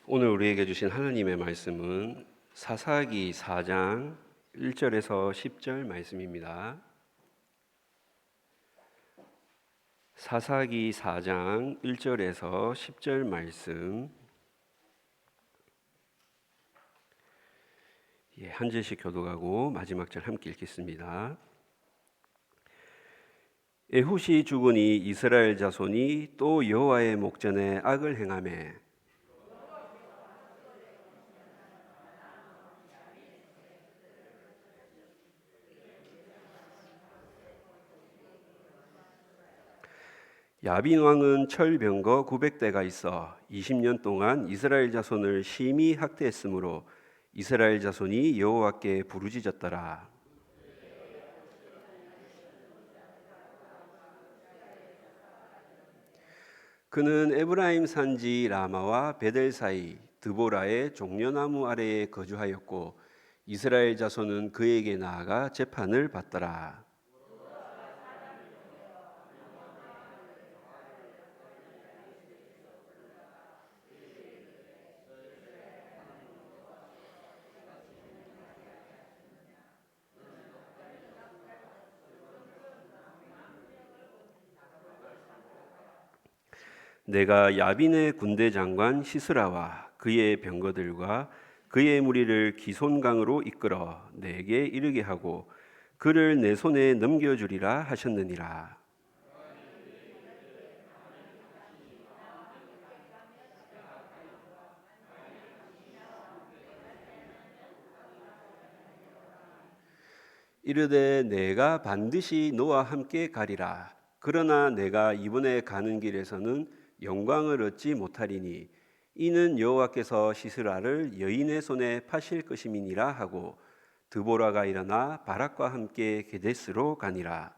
오늘 우리에게 주신 하나님의 말씀은 사사기 4장 1절에서 10절 말씀입니다. 사사기 4장 1절에서 10절 말씀, 한 절씩 교독하고 마지막 절 함께 읽겠습니다. 에훗이 죽으니 이스라엘 자손이 또 여호와의 목전에 악을 행하매 야빈 왕은 철병거 900대가 있어 20년 동안 이스라엘 자손을 심히 학대했으므로 이스라엘 자손이 여호와께 부르짖었더라. 그는 에브라임 산지 라마와 베델 사이 드보라의 종려나무 아래에 거주하였고 이스라엘 자손은 그에게 나아가 재판을 받더라. 내가 야빈의 군대 장관 시스라와 그의 병거들과 그의 무리를 기손강으로 이끌어 내게 이르게 하고 그를 내 손에 넘겨주리라 하셨느니라. 이르되 내가 반드시 너와 함께 가리라. 그러나 내가 이번에 가는 길에서는 영광을 얻지 못하리니 이는 여호와께서 시스라를 여인의 손에 파실 것임이니라 하고 드보라가 일어나 바락과 함께 게데스로 가니라.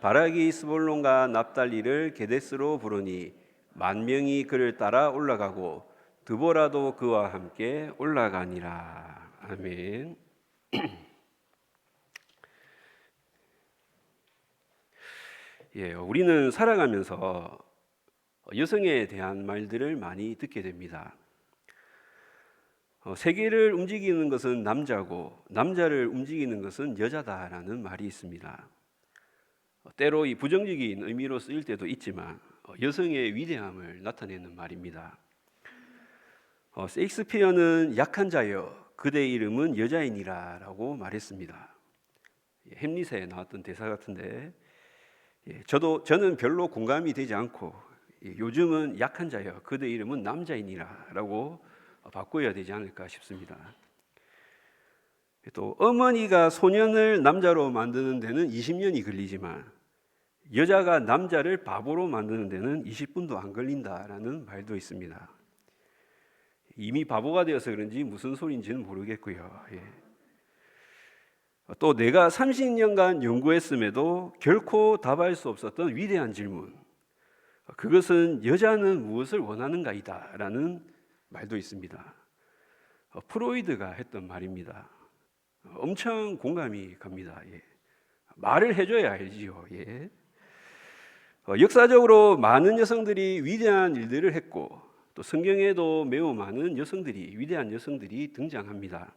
바락이 스볼론과 납달리를 게데스로 부르니 10,000명이 그를 따라 올라가고 드보라도 그와 함께 올라가니라. 아멘. 우리는 살아가면서 여성에 대한 말들을 많이 듣게 됩니다. 세계를 움직이는 것은 남자고 남자를 움직이는 것은 여자다라는 말이 있습니다. 때로 이 부정적인 의미로 쓰일 때도 있지만 여성의 위대함을 나타내는 말입니다. 셰익스피어는 약한 자여 그대의 이름은 여자이니라 라고 말했습니다. 햄릿에 나왔던 대사 같은데 저는 별로 공감이 되지 않고 요즘은 약한 자여 그대의 이름은 남자이니라 라고 바꿔야 되지 않을까 싶습니다. 또 어머니가 소년을 남자로 만드는 데는 20년이 걸리지만 여자가 남자를 바보로 만드는 데는 20분도 안 걸린다라는 말도 있습니다. 이미 바보가 되어서 그런지 무슨 소리인지는 모르겠고요. 또 내가 30년간 연구했음에도 결코 답할 수 없었던 위대한 질문, 그것은 여자는 무엇을 원하는가이다 라는 말도 있습니다. 프로이드가 했던 말입니다. 엄청 공감이 갑니다. 말을 해줘야 알지요. 역사적으로 많은 여성들이 위대한 일들을 했고 또 성경에도 매우 많은 위대한 여성들이 등장합니다.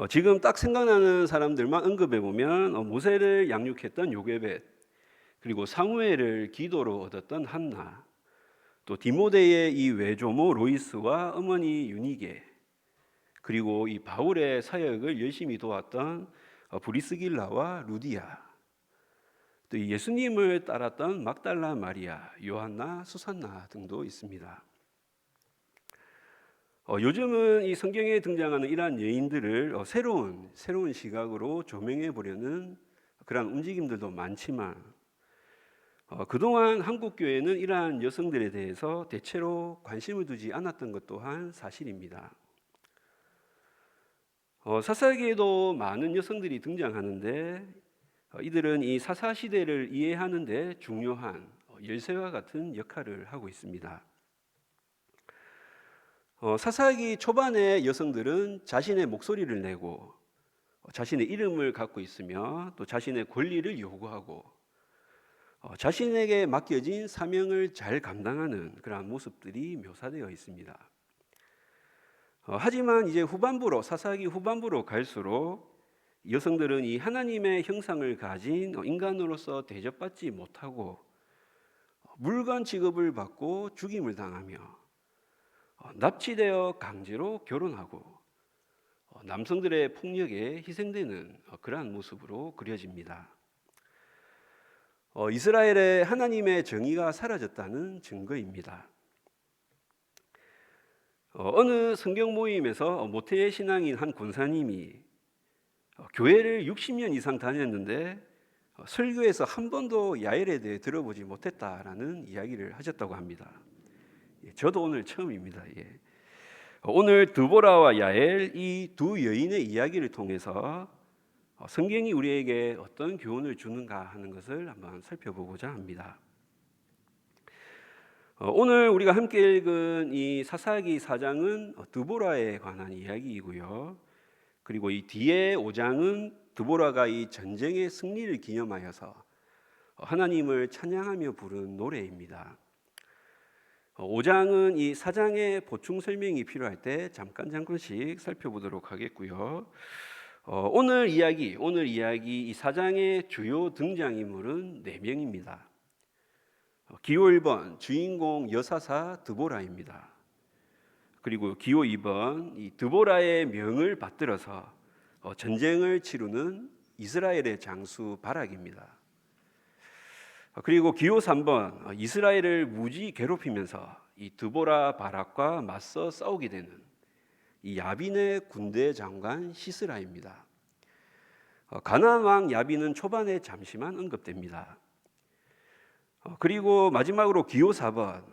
지금 딱 생각나는 사람들만 언급해 보면 모세를 양육했던 요게벳, 그리고 사무엘을 기도로 얻었던 한나, 또 디모데의 이 외조모 로이스와 어머니 유니게, 그리고 이 바울의 사역을 열심히 도왔던 브리스길라와 루디아, 또 예수님을 따랐던 막달라 마리아, 요한나, 수산나 등도 있습니다. 요즘은 이 성경에 등장하는 이러한 여인들을 새로운 시각으로 조명해 보려는 그런 움직임들도 많지만 그동안 한국 교회는 이러한 여성들에 대해서 대체로 관심을 두지 않았던 것 또한 사실입니다. 사사기에도 많은 여성들이 등장하는데 이들은 이 사사 시대를 이해하는 데 중요한 열쇠와 같은 역할을 하고 있습니다. 사사기 초반의 여성들은 자신의 목소리를 내고 자신의 이름을 갖고 있으며 또 자신의 권리를 요구하고 자신에게 맡겨진 사명을 잘 감당하는 그러한 모습들이 묘사되어 있습니다. 하지만 이제 사사기 후반부로 갈수록 여성들은 이 하나님의 형상을 가진 인간으로서 대접받지 못하고 물건 취급을 받고 죽임을 당하며 납치되어 강제로 결혼하고 남성들의 폭력에 희생되는 그러한 모습으로 그려집니다. 이스라엘의 하나님의 정의가 사라졌다는 증거입니다. 어느 성경 모임에서 모태 신앙인 한 권사님이 교회를 60년 이상 다녔는데 설교에서 한 번도 야엘에 대해 들어보지 못했다라는 이야기를 하셨다고 합니다. 저도 오늘 처음입니다. 오늘 드보라와 야엘 이 두 여인의 이야기를 통해서 성경이 우리에게 어떤 교훈을 주는가 하는 것을 한번 살펴보고자 합니다. 오늘 우리가 함께 읽은 이 사사기 4장은 드보라에 관한 이야기이고요. 그리고 이 뒤에 5장은 드보라가 이 전쟁의 승리를 기념하여서 하나님을 찬양하며 부른 노래입니다. 5장은 이 4장의 보충 설명이 필요할 때 잠깐씩 살펴보도록 하겠고요. 오늘 이야기 이 4장의 주요 등장인물은 4명입니다. 기호 1번 주인공 여사사 드보라입니다. 그리고 기호 2번 이 드보라의 명을 받들어서 전쟁을 치르는 이스라엘의 장수 바락입니다. 그리고 기호 3번 이스라엘을 무지 괴롭히면서 이 드보라 바락과 맞서 싸우게 되는 이 야빈의 군대 장관 시스라입니다. 가나안 왕 야빈은 초반에 잠시만 언급됩니다. 그리고 마지막으로 기호 4번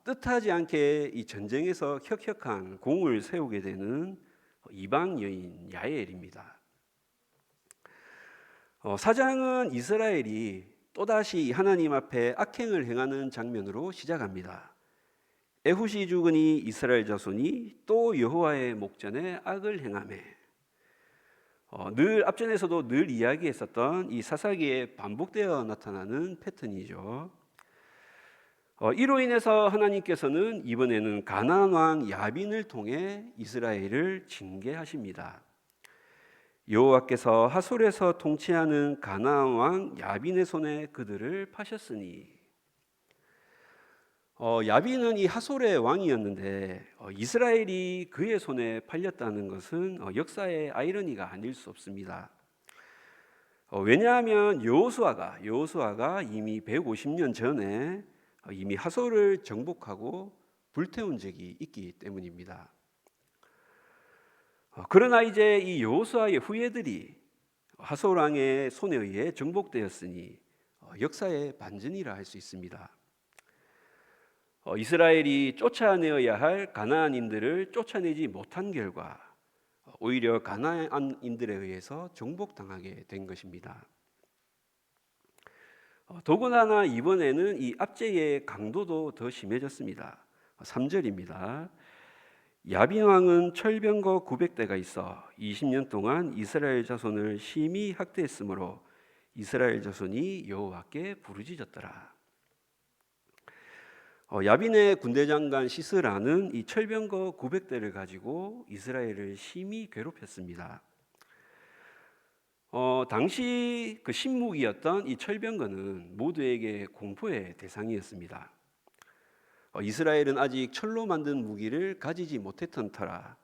뜻하지 않게 이 전쟁에서 혁혁한 공을 세우게 되는 이방 여인 야엘입니다. 사장은 이스라엘이 또다시 하나님 앞에 악행을 행하는 장면으로 시작합니다. 에훗이 죽으니 이스라엘 자손이 또 여호와의 목전에 악을 행하매 늘 앞전에서도 늘 이야기했었던 이 사사기에 반복되어 나타나는 패턴이죠. 이로 인해서 하나님께서는 이번에는 가나안 왕 야빈을 통해 이스라엘을 징계하십니다. 여호와께서 하솔에서 통치하는 가나안 왕 야빈의 손에 그들을 파셨으니 야빈은 이 하솔의 왕이었는데 이스라엘이 그의 손에 팔렸다는 것은 역사의 아이러니가 아닐 수 없습니다. 왜냐하면 여호수아가 이미 150년 전에 이미 하솔을 정복하고 불태운 적이 있기 때문입니다. 그러나 이제 이 여호수아의 후예들이 하솔 왕의 손에 의해 정복되었으니 역사의 반전이라 할 수 있습니다. 이스라엘이 쫓아내어야 할 가나안인들을 쫓아내지 못한 결과 오히려 가나안인들에 의해서 정복당하게 된 것입니다. 더군다나 이번에는 이 압제의 강도도 더 심해졌습니다. 3절입니다. 야빈 왕은 철병거 900대가 있어 20년 동안 이스라엘 자손을 심히 학대했으므로 이스라엘 자손이 여호와께 부르짖었더라. 야빈의 군대 장관 시스라는 이 철병거 900대를 가지고 이스라엘을 심히 괴롭혔습니다. 당시 그 신무기였던 이 철병거는 모두에게 공포의 대상이었습니다. 이스라엘은 아직 철로 만든 무기를 가지지 못했던 터라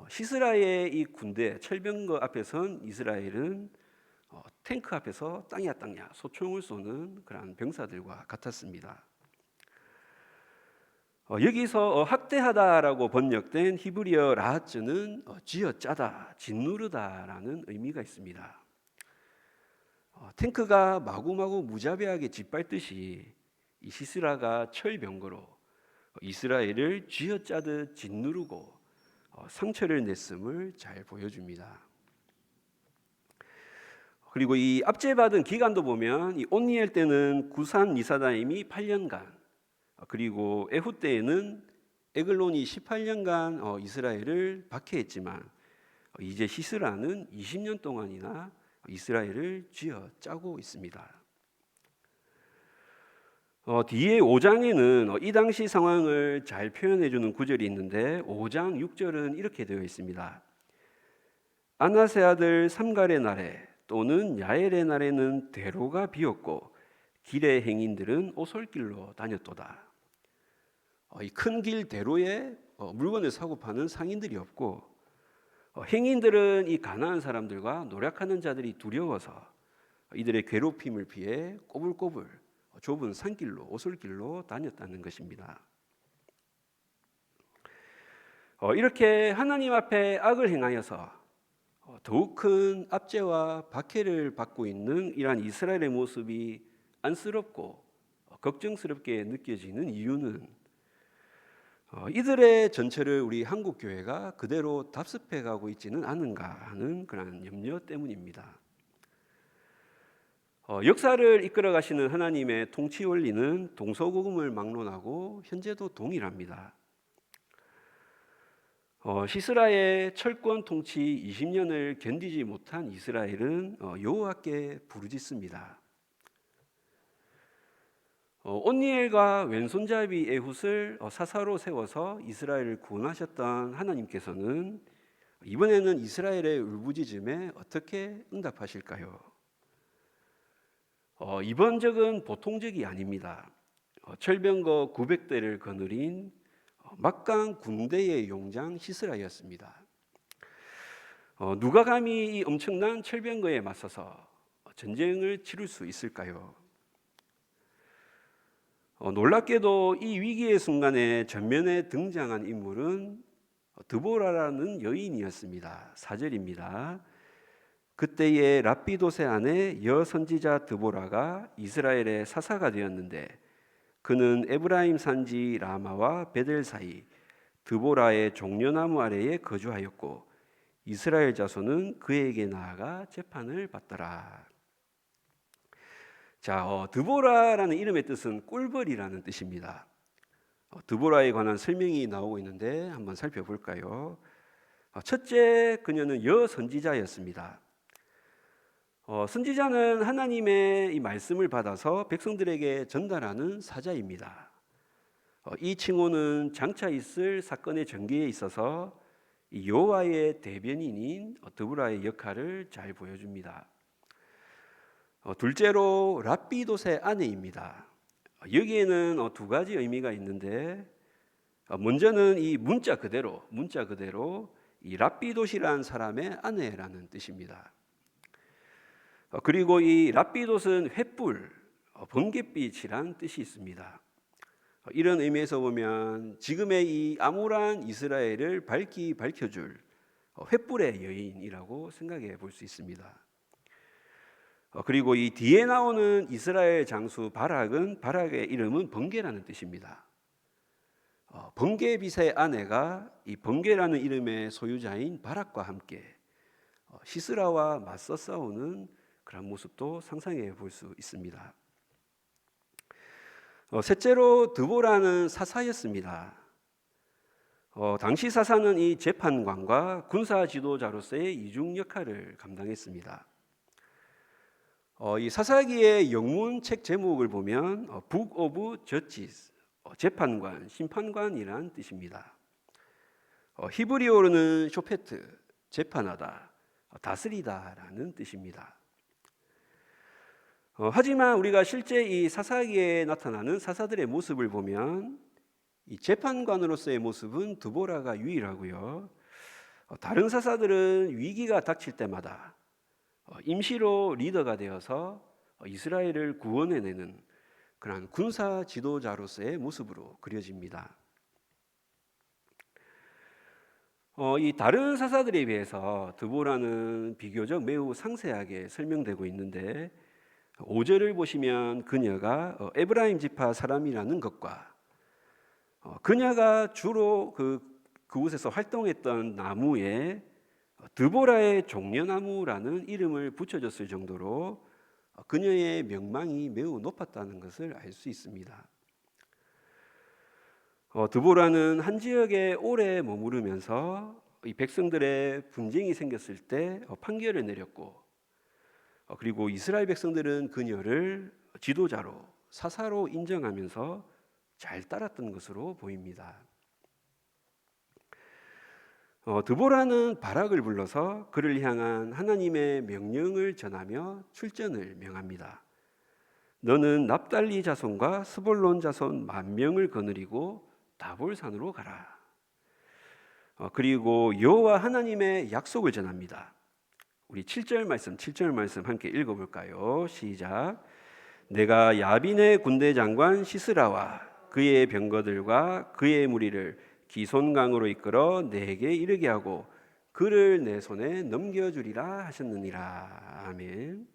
시스라의 이 군대 철병거 앞에 선 이스라엘은 탱크 앞에서 땅이야 소총을 쏘는 그런 병사들과 같았습니다. 여기서 학대하다라고 번역된 히브리어 라하츠는 쥐어짜다, 짓누르다라는 의미가 있습니다. 탱크가 마구마구 무자비하게 짓밟듯이 이 시스라가 철병거로 이스라엘을 쥐어짜듯 짓누르고 상처를 냈음을 잘 보여줍니다. 그리고 이 압제받은 기간도 보면 이 온니엘 때는 구산 리사다임이 8년간 그리고 에훗 때에는 에글론이 18년간 이스라엘을 박해했지만 이제 시스라는 20년 동안이나 이스라엘을 쥐어짜고 있습니다. 뒤에 5장에는 이 당시 상황을 잘 표현해 주는 구절이 있는데 5장 6절은 이렇게 되어 있습니다. 아나세 아들 삼갈의 날에 또는 야엘의 날에는 대로가 비었고 길의 행인들은 오솔길로 다녔도다. 이 큰 길 대로에 물건을 사고 파는 상인들이 없고 행인들은 이 가난한 사람들과 노력하는 자들이 두려워서 이들의 괴롭힘을 피해 꼬불꼬불 좁은 산길로 오솔길로 다녔다는 것입니다. 이렇게 하나님 앞에 악을 행하여서 더욱 큰 압제와 박해를 받고 있는 이러한 이스라엘의 모습이 안쓰럽고 걱정스럽게 느껴지는 이유는 이들의 전체를 우리 한국 교회가 그대로 답습해 가고 있지는 않은가 하는 그런 염려 때문입니다. 역사를 이끌어 가시는 하나님의 통치 원리는 동서고금을 막론하고 현재도 동일합니다. 시스라의 철권 통치 20년을 견디지 못한 이스라엘은 여호와께 부르짖습니다. 온니엘과 왼손잡이 에훗을 사사로 세워서 이스라엘을 구원하셨던 하나님께서는 이번에는 이스라엘의 울부짖음에 어떻게 응답하실까요? 이번 적은 보통 적이 아닙니다. 철병거 900대를 거느린 막강 군대의 용장 시스라였습니다. 누가 감히 이 엄청난 철병거에 맞서서 전쟁을 치를 수 있을까요? 놀랍게도 이 위기의 순간에 전면에 등장한 인물은 드보라라는 여인이었습니다. 4절입니다. 그때의 랍비도세 아내 여선지자 드보라가 이스라엘의 사사가 되었는데 그는 에브라임 산지 라마와 베델 사이 드보라의 종려나무 아래에 거주하였고 이스라엘 자손은 그에게 나아가 재판을 받더라. 자, 드보라라는 이름의 뜻은 꿀벌이라는 뜻입니다. 드보라에 관한 설명이 나오고 있는데 한번 살펴볼까요? 첫째, 그녀는 여선지자였습니다. 선지자는 하나님의 이 말씀을 받아서 백성들에게 전달하는 사자입니다. 이 칭호는 장차 있을 사건의 전개에 있어서 여호와의 대변인인 드보라의 역할을 잘 보여줍니다. 둘째로 랍비도세 아내입니다. 여기에는 두 가지 의미가 있는데 먼저는 이 문자 그대로 이 랍비도시라는 사람의 아내라는 뜻입니다. 그리고 이 랍비돗은 횃불, 번갯빛이란 뜻이 있습니다. 이런 의미에서 보면 지금의 이 암울한 이스라엘을 밝혀줄 횃불의 여인이라고 생각해 볼 수 있습니다. 그리고 이 뒤에 나오는 이스라엘 장수 바락의 이름은 번개라는 뜻입니다. 번개빛의 아내가 이 번개라는 이름의 소유자인 바락과 함께 시스라와 맞서 싸우는 그런 모습도 상상해 볼 수 있습니다. 셋째로 드보라는 사사였습니다. 당시 사사는 이 재판관과 군사 지도자로서의 이중 역할을 감당했습니다. 이 사사기의 영문 책 제목을 보면 Book of Judges, 재판관, 심판관이란 뜻입니다. 히브리어로는 쇼페트, 재판하다, 다스리다라는 뜻입니다. 하지만 우리가 실제 이 사사기에 나타나는 사사들의 모습을 보면 이 재판관으로서의 모습은 드보라가 유일하고요. 다른 사사들은 위기가 닥칠 때마다 임시로 리더가 되어서 이스라엘을 구원해내는 그런 군사 지도자로서의 모습으로 그려집니다. 이 다른 사사들에 비해서 드보라는 비교적 매우 상세하게 설명되고 있는데 5절을 보시면 그녀가 에브라임 지파 사람이라는 것과 그녀가 주로 그곳에서 활동했던 나무에 드보라의 종려나무라는 이름을 붙여줬을 정도로 그녀의 명망이 매우 높았다는 것을 알 수 있습니다. 드보라는 한 지역에 오래 머무르면서 이 백성들의 분쟁이 생겼을 때 판결을 내렸고 그리고 이스라엘 백성들은 그녀를 지도자로 사사로 인정하면서 잘 따랐던 것으로 보입니다. 드보라는 바락을 불러서 그를 향한 하나님의 명령을 전하며 출전을 명합니다. 너는 납달리 자손과 스볼론 자손 10,000명을 거느리고 다볼산으로 가라. 그리고 여호와 하나님의 약속을 전합니다. 우리 7절 말씀 함께 읽어볼까요? 시작. 내가 야빈의 군대 장관 시스라와 그의 병거들과 그의 무리를 기손강으로 이끌어 내게 이르게 하고 그를 내 손에 넘겨주리라 하셨느니라. 아멘.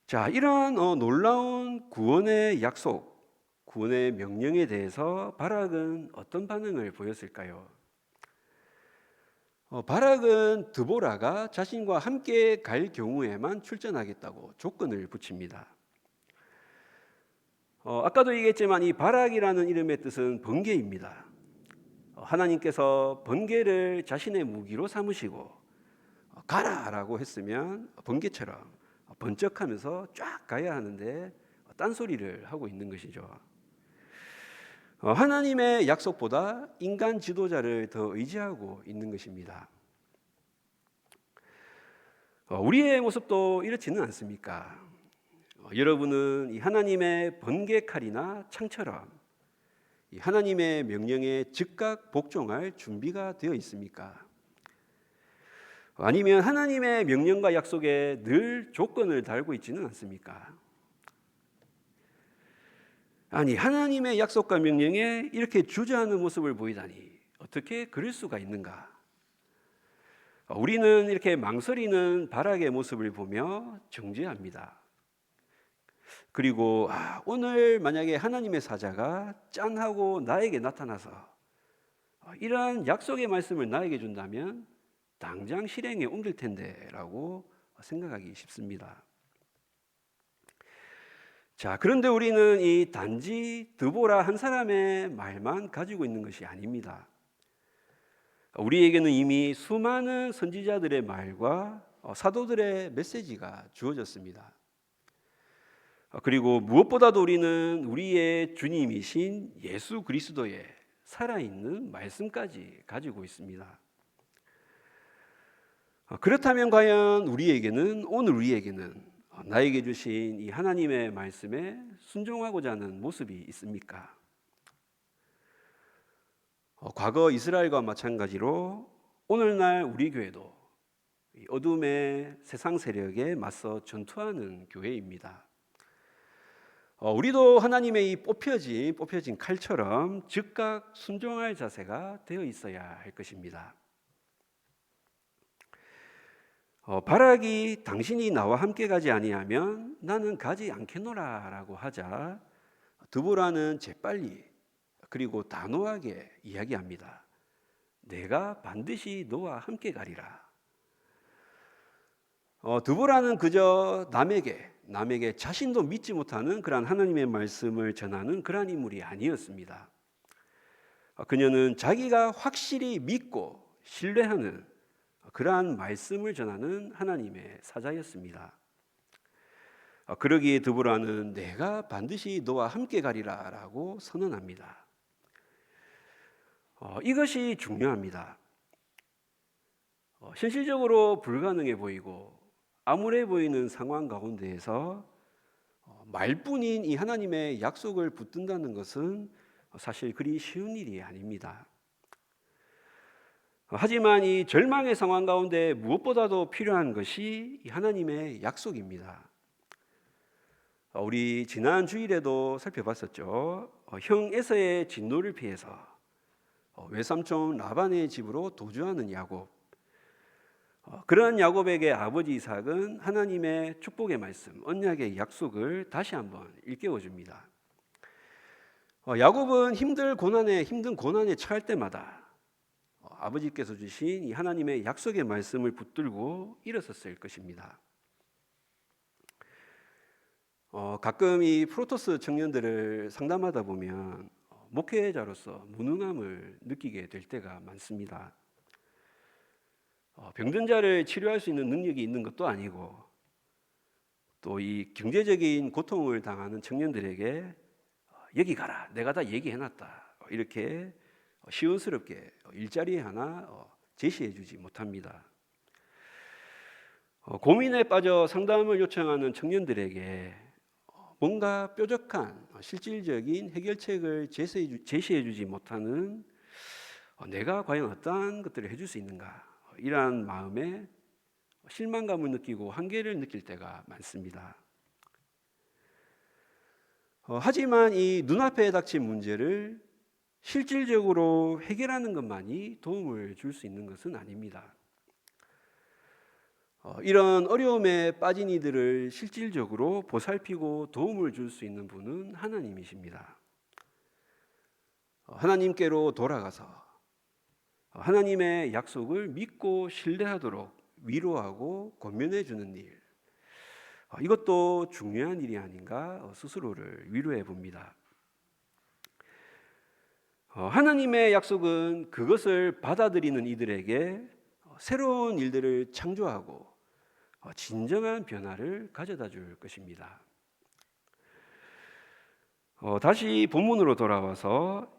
자, 이러한 놀라운 구원의 약속, 구원의 명령에 대해서 바락은 어떤 반응을 보였을까요? 바락은 드보라가 자신과 함께 갈 경우에만 출전하겠다고 조건을 붙입니다. 아까도 얘기했지만 이 바락이라는 이름의 뜻은 번개입니다. 하나님께서 번개를 자신의 무기로 삼으시고 가라라고 했으면 번개처럼 번쩍하면서 쫙 가야 하는데 딴소리를 하고 있는 것이죠. 하나님의 약속보다 인간 지도자를 더 의지하고 있는 것입니다. 우리의 모습도 이렇지는 않습니까? 여러분은 이 하나님의 번개 칼이나 창처럼 이 하나님의 명령에 즉각 복종할 준비가 되어 있습니까? 아니면 하나님의 명령과 약속에 늘 조건을 달고 있지는 않습니까? 아니, 하나님의 약속과 명령에 이렇게 주저하는 모습을 보이다니 어떻게 그럴 수가 있는가? 우리는 이렇게 망설이는 바락의 모습을 보며 정죄합니다. 그리고 오늘 만약에 하나님의 사자가 짠하고 나에게 나타나서 이러한 약속의 말씀을 나에게 준다면 당장 실행에 옮길 텐데 라고 생각하기 쉽습니다. 자, 그런데 우리는 이 단지 드보라 한 사람의 말만 가지고 있는 것이 아닙니다. 우리에게는 이미 수많은 선지자들의 말과 사도들의 메시지가 주어졌습니다. 그리고 무엇보다도 우리는 우리의 주님이신 예수 그리스도의 살아있는 말씀까지 가지고 있습니다. 그렇다면 과연 오늘 우리에게는 나에게 주신 이 하나님의 말씀에 순종하고자 하는 모습이 있습니까? 과거 이스라엘과 마찬가지로 오늘날 우리 교회도 어둠의 세상 세력에 맞서 전투하는 교회입니다. 우리도 하나님의 이 뽑혀진 칼처럼 즉각 순종할 자세가 되어 있어야 할 것입니다. 바락이 당신이 나와 함께 가지 아니하면 나는 가지 않겠노라라고 하자 드보라는 재빨리 그리고 단호하게 이야기합니다. 내가 반드시 너와 함께 가리라. 드보라는 그저 남에게 자신도 믿지 못하는 그러한 하나님의 말씀을 전하는 그러한 인물이 아니었습니다. 그녀는 자기가 확실히 믿고 신뢰하는 그러한 말씀을 전하는 하나님의 사자였습니다. 그러기에 드보라는 내가 반드시 너와 함께 가리라 라고 선언합니다. 이것이 중요합니다. 현실적으로 불가능해 보이고 암울해 보이는 상황 가운데에서 말뿐인 이 하나님의 약속을 붙든다는 것은 사실 그리 쉬운 일이 아닙니다. 하지만 이 절망의 상황 가운데 무엇보다도 필요한 것이 이 하나님의 약속입니다. 우리 지난 주일에도 살펴봤었죠. 형 에서의 진노를 피해서 외삼촌 라반의 집으로 도주하는 야곱. 그런 야곱에게 아버지 이삭은 하나님의 축복의 말씀, 언약의 약속을 다시 한번 일깨워 줍니다. 야곱은 힘든 고난에 처할 때마다 아버지께서 주신 이 하나님의 약속의 말씀을 붙들고 일어섰을 것입니다. 가끔 이 프로토스 청년들을 상담하다 보면 목회자로서 무능함을 느끼게 될 때가 많습니다. 병든 자를 치료할 수 있는 능력이 있는 것도 아니고 또 이 경제적인 고통을 당하는 청년들에게 여기 가라, 내가 다 얘기해놨다, 이렇게 시원스럽게 일자리 하나 제시해주지 못합니다. 고민에 빠져 상담을 요청하는 청년들에게 뭔가 뾰족한 실질적인 해결책을 제시해주지 못하는 내가 과연 어떠한 것들을 해줄 수 있는가, 이러한 마음에 실망감을 느끼고 한계를 느낄 때가 많습니다. 하지만 이 눈앞에 닥친 문제를 실질적으로 해결하는 것만이 도움을 줄 수 있는 것은 아닙니다. 이런 어려움에 빠진 이들을 실질적으로 보살피고 도움을 줄 수 있는 분은 하나님이십니다. 하나님께로 돌아가서 하나님의 약속을 믿고 신뢰하도록 위로하고 권면해 주는 일, 이것도 중요한 일이 아닌가 스스로를 위로해 봅니다. 하나님의 약속은 그것을 받아들이는 이들에게 새로운 일들을 창조하고 진정한 변화를 가져다 줄 것입니다. 다시 본문으로 돌아와서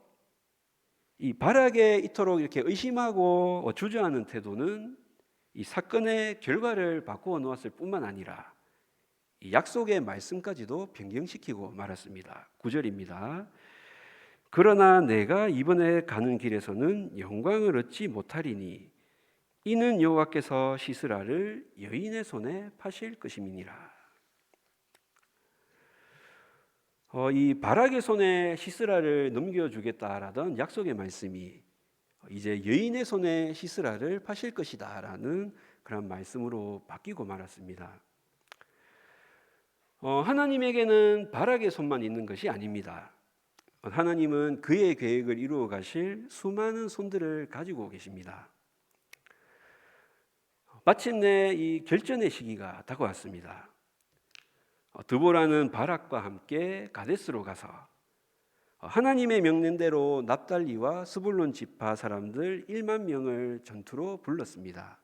이 바락에 이토록 이렇게 의심하고 주저하는 태도는 이 사건의 결과를 바꾸어 놓았을 뿐만 아니라 이 약속의 말씀까지도 변경시키고 말았습니다. 9절입니다. 그러나 내가 이번에 가는 길에서는 영광을 얻지 못하리니 이는 여호와께서 시스라를 여인의 손에 파실 것임이니라. 이 바락의 손에 시스라를 넘겨주겠다라던 약속의 말씀이 이제 여인의 손에 시스라를 파실 것이다라는 그런 말씀으로 바뀌고 말았습니다. 하나님에게는 바락의 손만 있는 것이 아닙니다. 하나님은 그의 계획을 이루어 가실 수많은 손들을 가지고 계십니다. 마침내 이 결전의 시기가 다가왔습니다. 드보라는 바락과 함께 가데스로 가서 하나님의 명령대로 납달리와 스불론 지파 사람들 1만 명을 전투로 불렀습니다.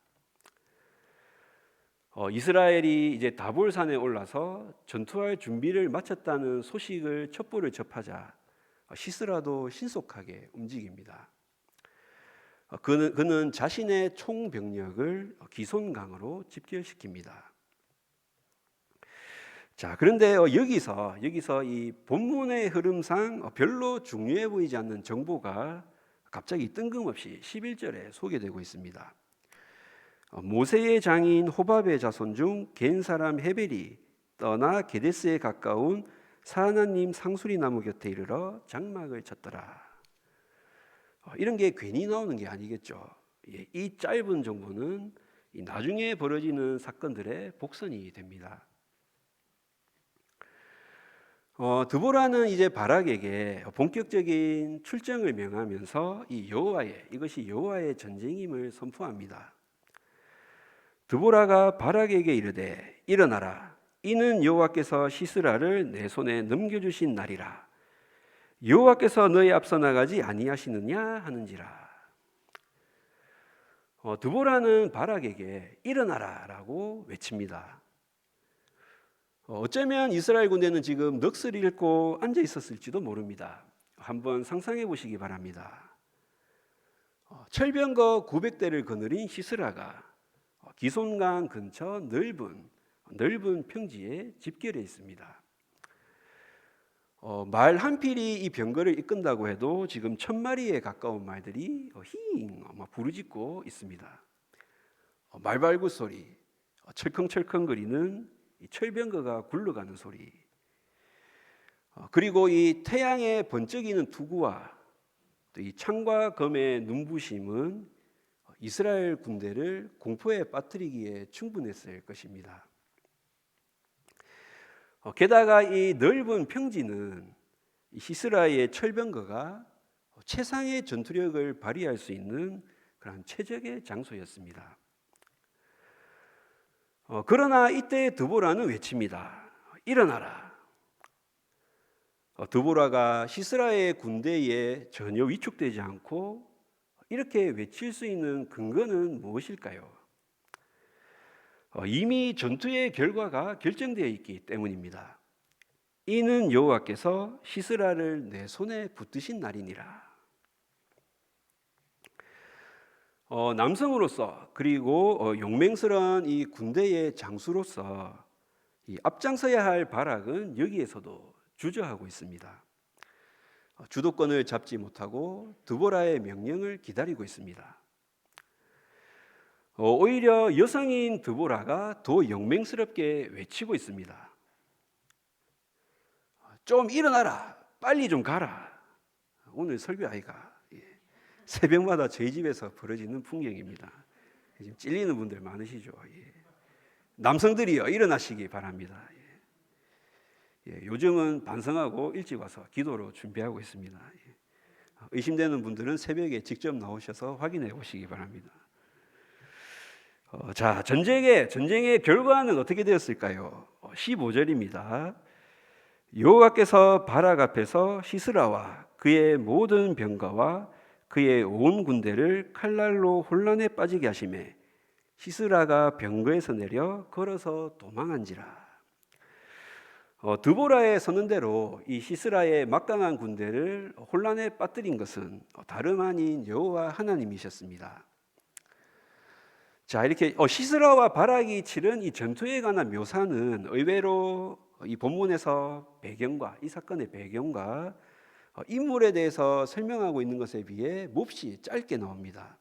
이스라엘이 이제 다볼산에 올라서 전투할 준비를 마쳤다는 소식을 첩보를 접하자 시스라도 신속하게 움직입니다. 그는 자신의 총병력을 기손강으로 집결시킵니다. 자, 그런데 여기서 이 본문의 흐름상 별로 중요해 보이지 않는 정보가 갑자기 뜬금없이 11절에 소개되고 있습니다. 모세의 장인 호밥의 자손 중 겐 사람 헤벨이 떠나 게데스에 가까운 사하나님 상수리 나무 곁에 이르러 장막을 쳤더라. 이런 게 괜히 나오는 게 아니겠죠. 이 짧은 정보는 나중에 벌어지는 사건들의 복선이 됩니다. 드보라는 이제 바락에게 본격적인 출정을 명하면서 이것이 여호와의 전쟁임을 선포합니다. 드보라가 바락에게 이르되 일어나라, 이는 여호와께서 시스라를 내 손에 넘겨주신 날이라. 여호와께서 너희 앞서 나가지 아니하시느냐 하는지라. 드보라는 바락에게 일어나라라고 외칩니다. 어쩌면 이스라엘 군대는 지금 넋을 잃고 앉아 있었을지도 모릅니다. 한번 상상해 보시기 바랍니다. 철병거 900대를 거느린 시스라가 기손강 근처 넓은 평지에 집결해 있습니다. 말 한 필이 이 병거를 이끈다고 해도 지금 1000마리에 가까운 말들이 부르짖고 있습니다. 말발굽 소리, 철컹철컹거리는 이 철병거가 굴러가는 소리, 그리고 이 태양의 번쩍이는 투구와 또 이 창과 검의 눈부심은 이스라엘 군대를 공포에 빠뜨리기에 충분했을 것입니다. 게다가 이 넓은 평지는 시스라의 철병거가 최상의 전투력을 발휘할 수 있는 그런 최적의 장소였습니다. 그러나 이때 드보라는 외칩니다. 일어나라. 드보라가 시스라의 군대에 전혀 위축되지 않고 이렇게 외칠 수 있는 근거는 무엇일까요? 이미 전투의 결과가 결정되어 있기 때문입니다. 이는 여호와께서 시스라를 내 손에 붙드신 날이니라. 남성으로서 그리고 용맹스러운 이 군대의 장수로서 이 앞장서야 할 바락은 여기에서도 주저하고 있습니다. 주도권을 잡지 못하고 드보라의 명령을 기다리고 있습니다. 오히려 여성인 드보라가 더 용맹스럽게 외치고 있습니다. 좀 일어나라, 빨리 좀 가라. 오늘 설교 아이가 새벽마다 저희 집에서 벌어지는 풍경입니다. 지금 찔리는 분들 많으시죠. 남성들이요, 일어나시기 바랍니다. 요즘은 반성하고 일찍 와서 기도로 준비하고 있습니다. 의심되는 분들은 새벽에 직접 나오셔서 확인해 보시기 바랍니다. 자, 전쟁의 결과는 어떻게 되었을까요? 15절입니다. 여호와께서 바락 앞에서 시스라와 그의 모든 병거와 그의 온 군대를 칼날로 혼란에 빠지게 하시매 시스라가 병거에서 내려 걸어서 도망한지라. 드보라의 선언대로 이 시스라의 막강한 군대를 혼란에 빠뜨린 것은 다름 아닌 여호와 하나님이셨습니다. 자, 이렇게 시스라와 바락이 치른 이 전투에 관한 묘사는 의외로 이 본문에서 배경과 이 사건의 배경과 인물에 대해서 설명하고 있는 것에 비해 몹시 짧게 나옵니다.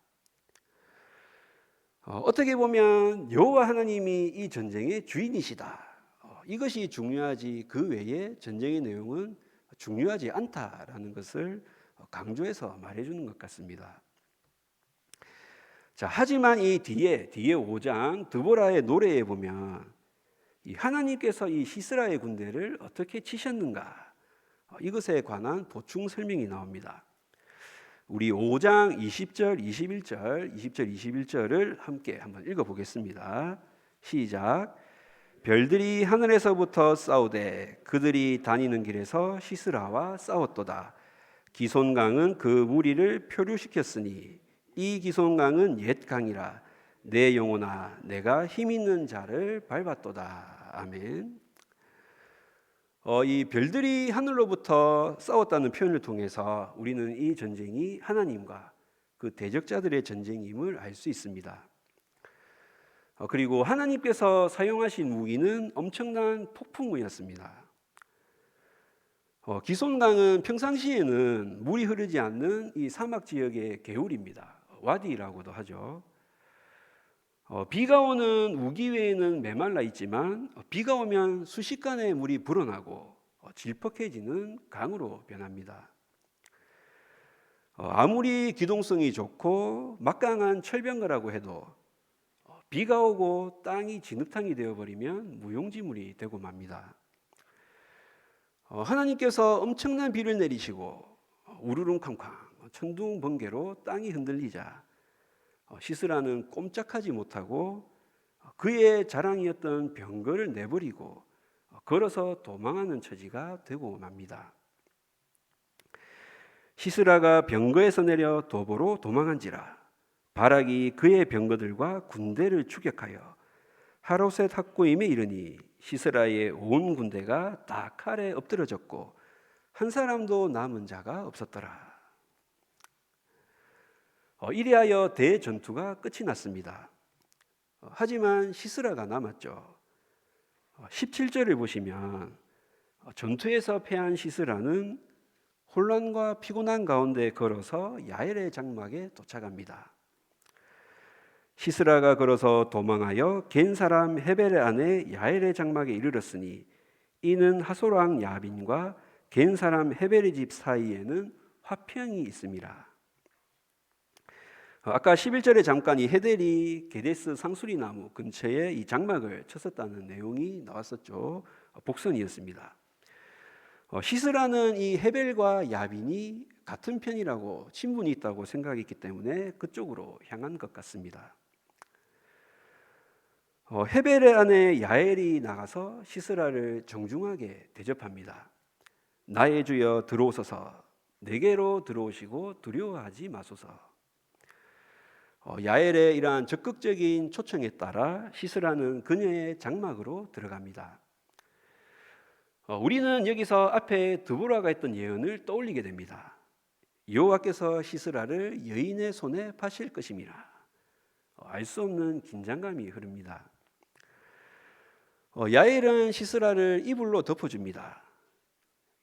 어떻게 보면 여호와 하나님이 이 전쟁의 주인이시다, 이것이 중요하지 그 외에 전쟁의 내용은 중요하지 않다라는 것을 강조해서 말해주는 것 같습니다. 자, 하지만 이 뒤에 5장 드보라의 노래에 보면 이 하나님께서 이 시스라의 군대를 어떻게 치셨는가, 이것에 관한 보충 설명이 나옵니다. 우리 5장 20절, 21절을 함께 한번 읽어보겠습니다. 시작. 별들이 하늘에서부터 싸우되 그들이 다니는 길에서 시스라와 싸웠도다. 기손강은 그 무리를 표류시켰으니 이 기손강은 옛 강이라. 내 영혼아, 내가 힘 있는 자를 밟았도다. 아멘. 이 별들이 하늘로부터 싸웠다는 표현을 통해서 우리는 이 전쟁이 하나님과 그 대적자들의 전쟁임을 알 수 있습니다. 그리고 하나님께서 사용하신 무기는 엄청난 폭풍우였습니다. 기손강은 평상시에는 물이 흐르지 않는 이 사막 지역의 개울입니다. 와디라고도 하죠. 비가 오는 우기 외에는 메말라 있지만 비가 오면 순식간에 물이 불어나고 질퍽해지는 강으로 변합니다. 아무리 기동성이 좋고 막강한 철병거라고 해도 비가 오고 땅이 진흙탕이 되어버리면 무용지물이 되고 맙니다. 하나님께서 엄청난 비를 내리시고 우르릉쾅쾅 천둥 번개로 땅이 흔들리자 시스라는 꼼짝하지 못하고 그의 자랑이었던 병거를 내버리고 걸어서 도망하는 처지가 되고 맙니다. 시스라가 병거에서 내려 도보로 도망한지라. 바락이 그의 병거들과 군대를 추격하여 하로셋 학고임에 이르니 시스라의 온 군대가 다 칼에 엎드러졌고 한 사람도 남은 자가 없었더라. 이리하여 대전투가 끝이 났습니다. 하지만 시스라가 남았죠. 17절을 보시면 전투에서 패한 시스라는 혼란과 피곤한 가운데 걸어서 야엘의 장막에 도착합니다. 시스라가 걸어서 도망하여 겐 사람 헤벨의 아내 야엘의 장막에 이르렀으니 이는 하솔왕 야빈과 겐 사람 헤벨의 집 사이에는 화평이 있습니다. 아까 11절에 잠깐 이 헤델이 게데스 상수리 나무 근처에 이 장막을 쳤었다는 내용이 나왔었죠. 복선이었습니다. 시스라는 이 헤벨과 야빈이 같은 편이라고 친분이 있다고 생각했기 때문에 그쪽으로 향한 것 같습니다. 헤벨의 아내 야엘이 나가서 시스라를 정중하게 대접합니다. 나의 주여 들어오소서, 내게로 들어오시고 두려워하지 마소서. 야엘의 이러한 적극적인 초청에 따라 시스라는 그녀의 장막으로 들어갑니다. 우리는 여기서 앞에 드보라가 했던 예언을 떠올리게 됩니다. 여호와께서 시스라를 여인의 손에 파실 것임이라. 알 수 없는 긴장감이 흐릅니다. 야엘은 시스라를 이불로 덮어줍니다.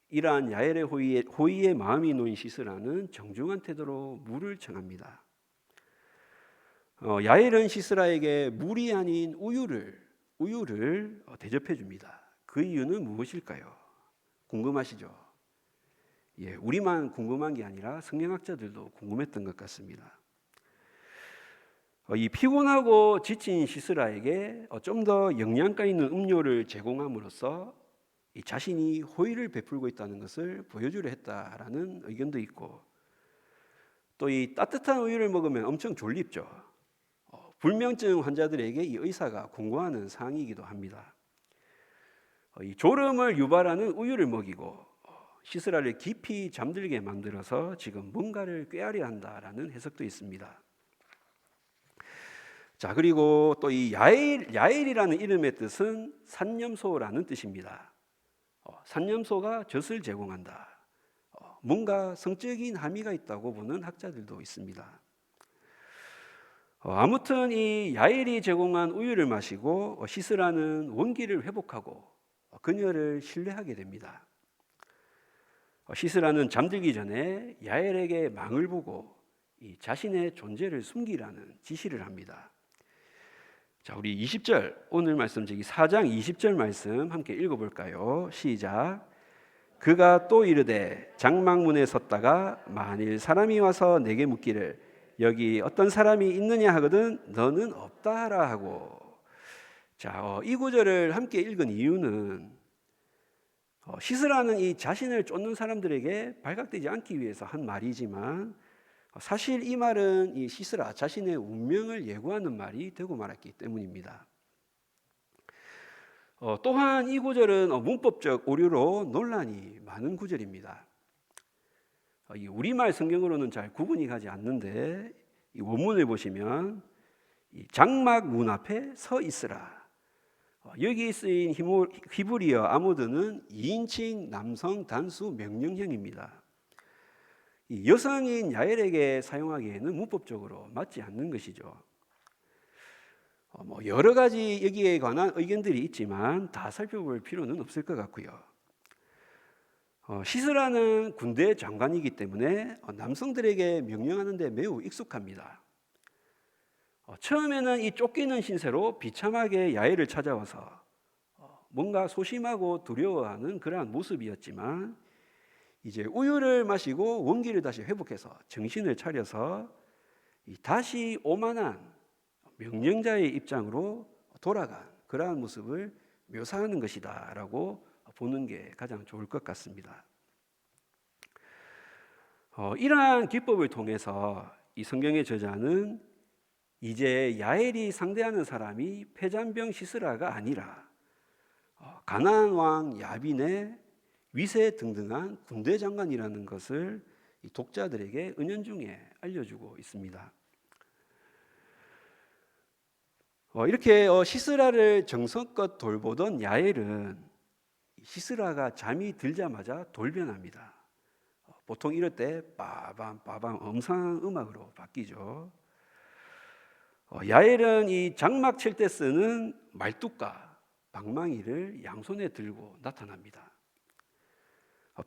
이러한 야엘의 호의의 마음이 놓인 시스라는 정중한 태도로 물을 청합니다. 야엘은 시스라에게 물이 아닌 우유를 대접해 줍니다. 그 이유는 무엇일까요? 궁금하시죠? 우리만 궁금한 게 아니라 성경학자들도 궁금했던 것 같습니다. 이 피곤하고 지친 시스라에게 좀 더 영양가 있는 음료를 제공함으로써 이 자신이 호의를 베풀고 있다는 것을 보여주려 했다라는 의견도 있고, 또 이 따뜻한 우유를 먹으면 엄청 졸립죠. 불면증 환자들에게 이 의사가 권고하는 사항이기도 합니다. 이 졸음을 유발하는 우유를 먹이고 시스라를 깊이 잠들게 만들어서 지금 뭔가를 꾀하려 한다라는 해석도 있습니다. 자, 그리고 또 이 야엘이라는 이름의 뜻은 산념소라는 뜻입니다. 산념소가 젖을 제공한다. 뭔가 성적인 함의가 있다고 보는 학자들도 있습니다. 아무튼 이 야엘이 제공한 우유를 마시고 시스라는 원기를 회복하고 그녀를 신뢰하게 됩니다. 시스라는 잠들기 전에 야엘에게 망을 보고 이 자신의 존재를 숨기라는 지시를 합니다. 자, 우리 20절 오늘 말씀 저기 4장 20절 말씀 함께 읽어볼까요? 시작. 그가 또 이르되 장막문에 섰다가 만일 사람이 와서 내게 묻기를 여기 어떤 사람이 있느냐 하거든 너는 없다 하라 하고. 자, 이 구절을 함께 읽은 이유는 시스라는 이 자신을 쫓는 사람들에게 발각되지 않기 위해서 한 말이지만 사실 이 말은 이 시스라 자신의 운명을 예고하는 말이 되고 말았기 때문입니다. 또한 이 구절은 문법적 오류로 논란이 많은 구절입니다. 이 우리말 성경으로는 잘 구분이 가지 않는데 이 원문을 보시면 이 장막 문 앞에 서 있으라. 여기 쓰인 히브리어 아모드는 2인칭 남성 단수 명령형입니다. 이 여성인 야엘에게 사용하기에는 문법적으로 맞지 않는 것이죠. 여러 가지 여기에 관한 의견들이 있지만 다 살펴볼 필요는 없을 것 같고요. 시스라는 군대 장관이기 때문에 남성들에게 명령하는 데 매우 익숙합니다. 처음에는 이 쫓기는 신세로 비참하게 야엘을 찾아와서 뭔가 소심하고 두려워하는 그러한 모습이었지만 이제 우유를 마시고 원기를 다시 회복해서 정신을 차려서 다시 오만한 명령자의 입장으로 돌아간 그러한 모습을 묘사하는 것이다 라고 보는 게 가장 좋을 것 같습니다. 이러한 기법을 통해서 이 성경의 저자는 이제 야엘이 상대하는 사람이 패잔병 시스라가 아니라 가나안 왕 야빈의 위세 등등한 군대 장관이라는 것을 이 독자들에게 은연중에 알려주고 있습니다. 이렇게 시스라를 정성껏 돌보던 야엘은 시스라가 잠이 들자마자 돌변합니다. 보통 이럴 때 빠밤 음성 음악으로 바뀌죠. 야엘은 이 장막 칠 때 쓰는 말뚝과 방망이를 양손에 들고 나타납니다.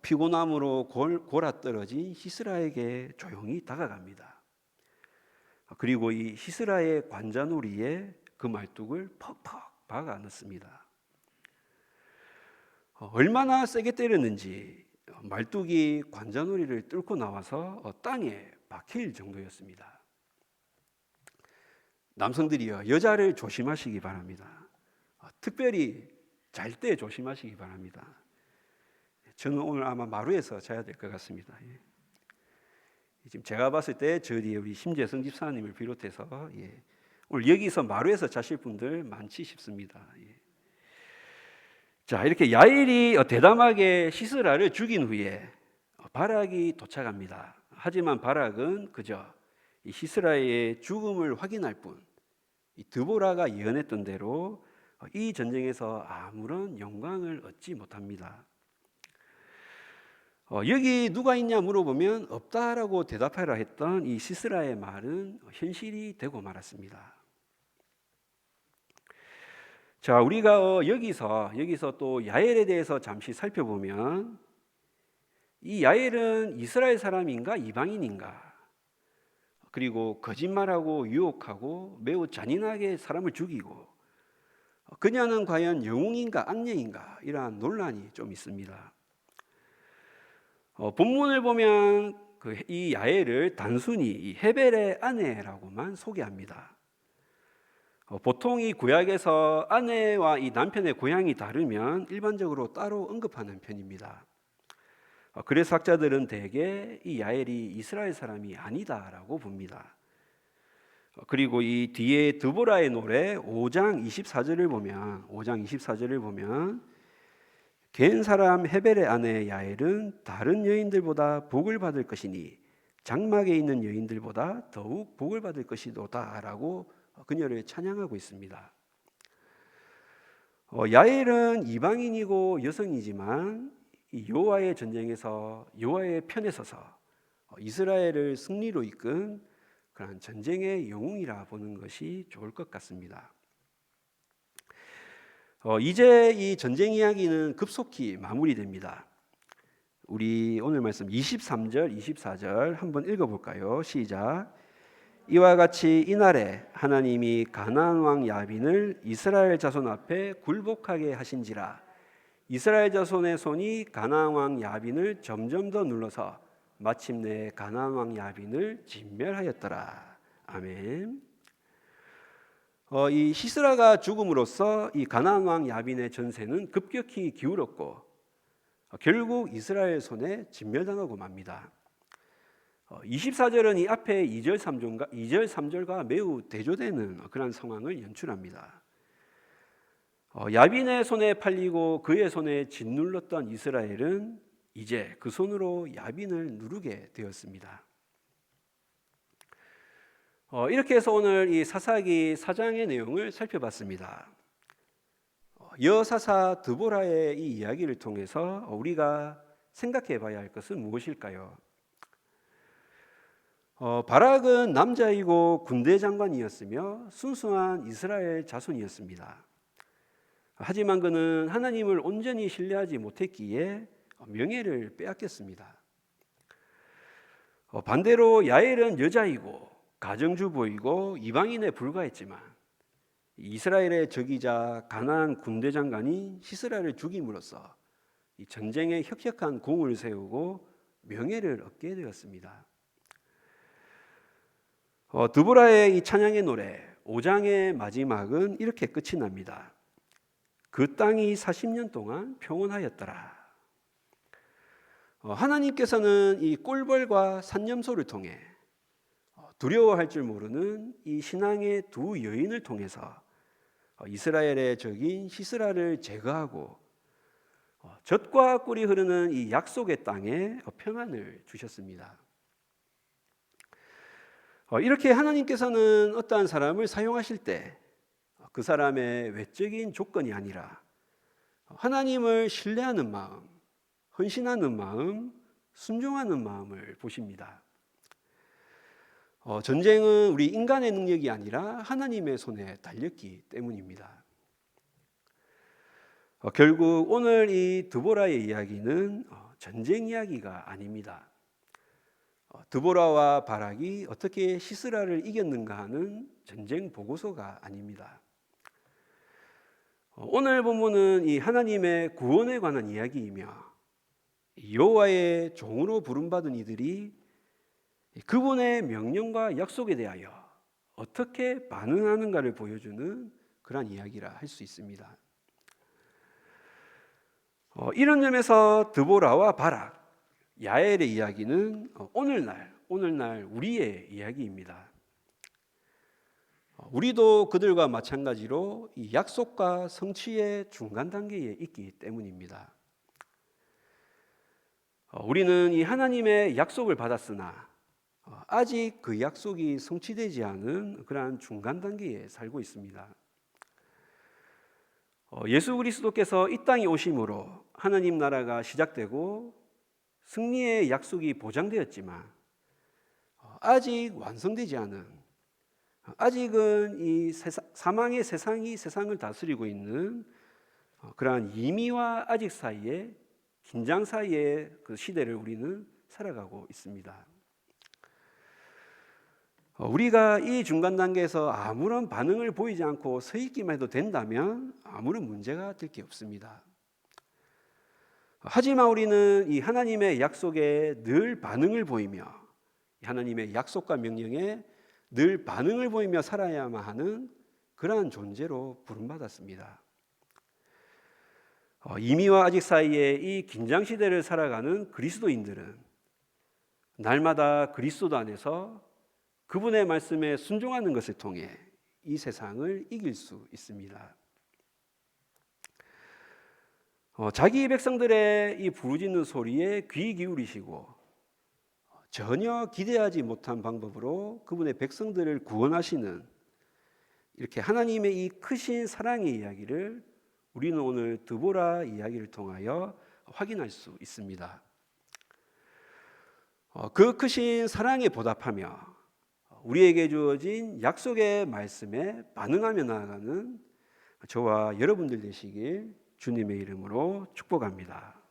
피곤함으로 골아떨어진 시스라에게 조용히 다가갑니다. 그리고 이 시스라의 관자놀이에 그 말뚝을 퍽퍽 박아 넣습니다. 얼마나 세게 때렸는지 말뚝이 관자놀이를 뚫고 나와서 땅에 박힐 정도였습니다. 남성들이요, 여자를 조심하시기 바랍니다. 특별히 잘 때 조심하시기 바랍니다. 저는 오늘 아마 마루에서 자야 될 것 같습니다. 지금 제가 봤을 때 저 뒤에 우리 심재성 집사님을 비롯해서 오늘 여기서 마루에서 자실 분들 많지 싶습니다. 자, 이렇게 야엘이 대담하게 시스라를 죽인 후에 바락이 도착합니다. 하지만 바락은 그저 이 시스라의 죽음을 확인할 뿐, 이 드보라가 예언했던 대로 이 전쟁에서 아무런 영광을 얻지 못합니다. 여기 누가 있냐 물어보면 없다라고 대답하라 했던 이 시스라의 말은 현실이 되고 말았습니다. 자, 우리가 여기서 또 야엘에 대해서 잠시 살펴보면 이 야엘은 이스라엘 사람인가 이방인인가, 그리고 거짓말하고 유혹하고 매우 잔인하게 사람을 죽이고, 그녀는 과연 영웅인가 악령인가, 이러한 논란이 좀 있습니다. 본문을 보면 이 야엘을 단순히 이 헤벨의 아내라고만 소개합니다. 보통 이 구약에서 아내와 이 남편의 고향이 다르면 일반적으로 따로 언급하는 편입니다. 그래서 학자들은 대개 이 야엘이 이스라엘 사람이 아니다라고 봅니다. 그리고 이 뒤에 드보라의 노래 5장 24절을 보면 겐 사람 헤벨의 아내 야엘은 다른 여인들보다 복을 받을 것이니 장막에 있는 여인들보다 더욱 복을 받을 것이도다라고 그녀를 찬양하고 있습니다. 야엘은 이방인이고 여성이지만 이 여호와의 전쟁에서 여호와의 편에 서서 이스라엘을 승리로 이끈 그런 전쟁의 영웅이라 보는 것이 좋을 것 같습니다. 이제 이 전쟁 이야기는 급속히 마무리됩니다. 우리 오늘 말씀 23절, 24절 한번 읽어볼까요? 시작. 이와 같이 이날에 하나님이 가나안 왕 야빈을 이스라엘 자손 앞에 굴복하게 하신지라. 이스라엘 자손의 손이 가나안 왕 야빈을 점점 더 눌러서 마침내 가나안 왕 야빈을 진멸하였더라. 아멘. 이 시스라가 죽음으로써 이 가나안 왕 야빈의 전세는 급격히 기울었고 결국 이스라엘 손에 진멸당하고 맙니다. 24절은 이 앞에 2절 3절과 매우 대조되는 그런 상황을 연출합니다. 야빈의 손에 팔리고 그의 손에 짓눌렀던 이스라엘은 이제 그 손으로 야빈을 누르게 되었습니다. 이렇게 해서 오늘 이 사사기 4장의 내용을 살펴봤습니다. 여사사 드보라의 이 이야기를 통해서 우리가 생각해 봐야 할 것은 무엇일까요? 바락은 남자이고 군대 장관이었으며 순수한 이스라엘 자손이었습니다. 하지만 그는 하나님을 온전히 신뢰하지 못했기에 명예를 빼앗겼습니다. 반대로 야엘은 여자이고 가정주부이고 이방인에 불과했지만 이스라엘의 적이자 가나안 군대 장관이 시스라를 죽임으로써 이 전쟁에 혁혁한 공을 세우고 명예를 얻게 되었습니다. 드보라의 이 찬양의 노래 5장의 마지막은 이렇게 끝이 납니다. 그 땅이 40년 동안 평온하였더라. 하나님께서는 이 꿀벌과 산염소를 통해 두려워할 줄 모르는 이 신앙의 두 여인을 통해서 이스라엘의 적인 시스라를 제거하고 젖과 꿀이 흐르는 이 약속의 땅에 평안을 주셨습니다. 이렇게 하나님께서는 어떠한 사람을 사용하실 때 그 사람의 외적인 조건이 아니라 하나님을 신뢰하는 마음, 헌신하는 마음, 순종하는 마음을 보십니다. 전쟁은 우리 인간의 능력이 아니라 하나님의 손에 달렸기 때문입니다. 결국 오늘 이 드보라의 이야기는 전쟁 이야기가 아닙니다. 드보라와 바락이 어떻게 시스라를 이겼는가 하는 전쟁 보고서가 아닙니다. 오늘 본문은 이 하나님의 구원에 관한 이야기이며 여호와의 종으로 부름받은 이들이 그분의 명령과 약속에 대하여 어떻게 반응하는가를 보여주는 그런 이야기라 할 수 있습니다. 이런 점에서 드보라와 바락, 야엘의 이야기는 오늘날 우리의 이야기입니다. 우리도 그들과 마찬가지로 이 약속과 성취의 중간 단계에 있기 때문입니다. 우리는 이 하나님의 약속을 받았으나 아직 그 약속이 성취되지 않은 그러한 중간 단계에 살고 있습니다. 예수 그리스도께서 이 땅에 오심으로 하나님 나라가 시작되고 승리의 약속이 보장되었지만 아직 완성되지 않은, 아직은 이 사망의 세상이 세상을 다스리고 있는 그러한 이미와 아직 사이에, 긴장 사이의 그 시대를 우리는 살아가고 있습니다. 우리가 이 중간 단계에서 아무런 반응을 보이지 않고 서 있기만 해도 된다면 아무런 문제가 될 게 없습니다. 하지만 우리는 이 하나님의 약속에 늘 반응을 보이며, 하나님의 약속과 명령에 늘 반응을 보이며 살아야만 하는 그러한 존재로 부름받았습니다. 이미와 아직 사이에 이 긴장 시대를 살아가는 그리스도인들은 날마다 그리스도 안에서 그분의 말씀에 순종하는 것을 통해 이 세상을 이길 수 있습니다. 자기 백성들의 이 부르짖는 소리에 귀 기울이시고 전혀 기대하지 못한 방법으로 그분의 백성들을 구원하시는, 이렇게 하나님의 이 크신 사랑의 이야기를 우리는 오늘 드보라 이야기를 통하여 확인할 수 있습니다. 그 크신 사랑에 보답하며 우리에게 주어진 약속의 말씀에 반응하며 나아가는 저와 여러분들 되시길 주님의 이름으로 축복합니다.